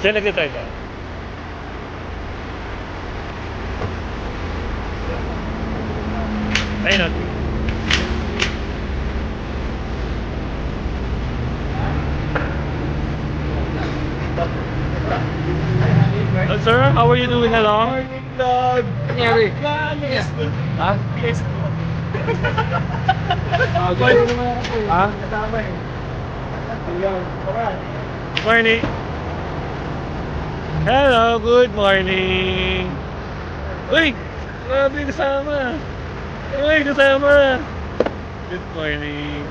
Siya nagtitry ka? Ayun o. Sir, how are you doing? Hello? Nangyari? Ha? Ha? Kasama eh. Morning. Hello, good morning. Uy, grabe kasama. Uy, kasama. Good morning.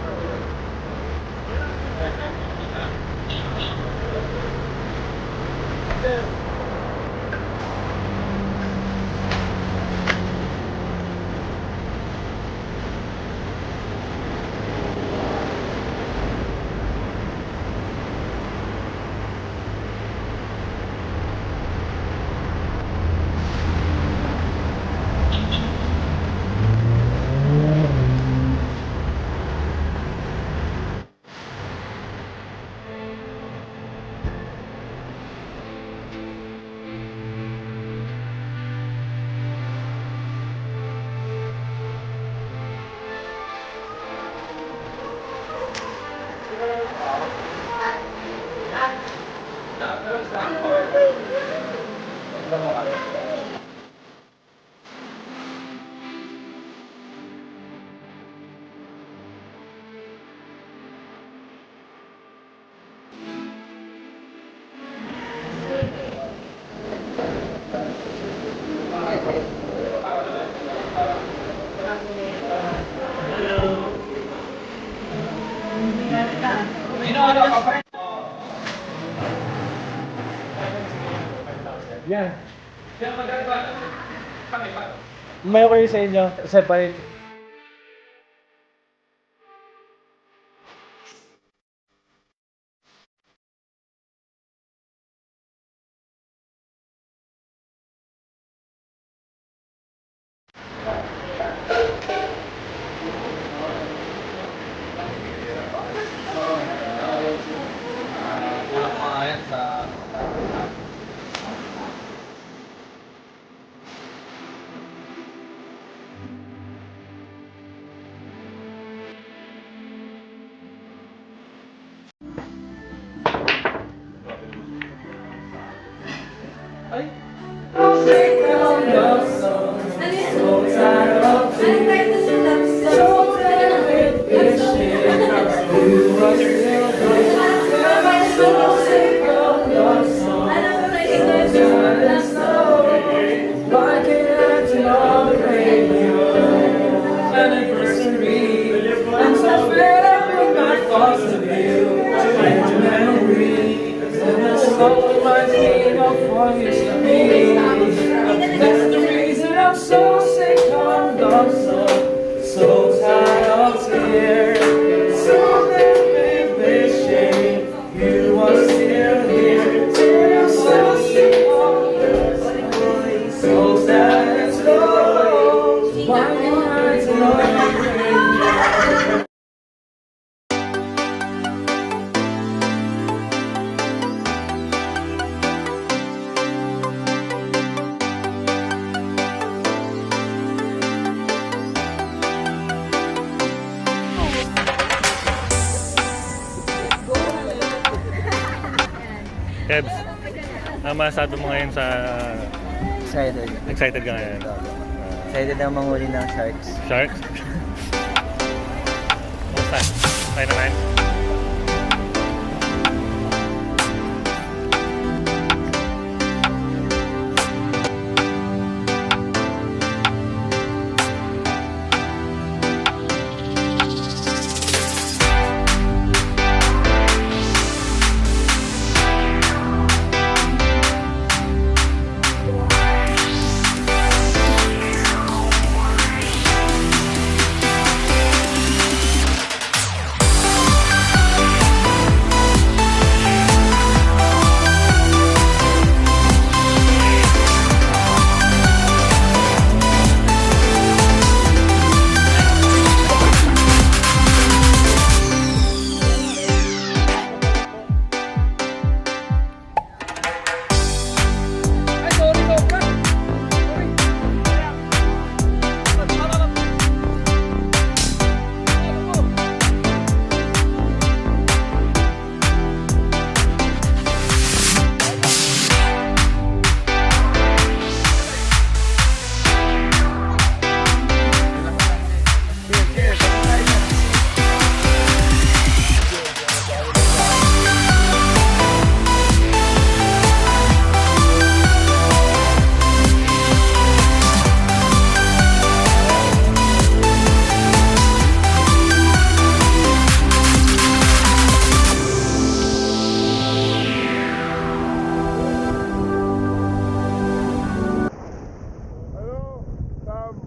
Yan. May ko sa inyo. Separate. Walang pangayan sa... Ay! That's the reason I'm so sick of love song, so tired of tears, so that wishing you were still here. I'm so sick of love, so sad and slow. Why you hide to love? Kebs, ano masasabi mo ngayon sa... Excited. Excited ka ngayon? Excited na manghuli ng sharks. Sharks? Basta, tayo naman.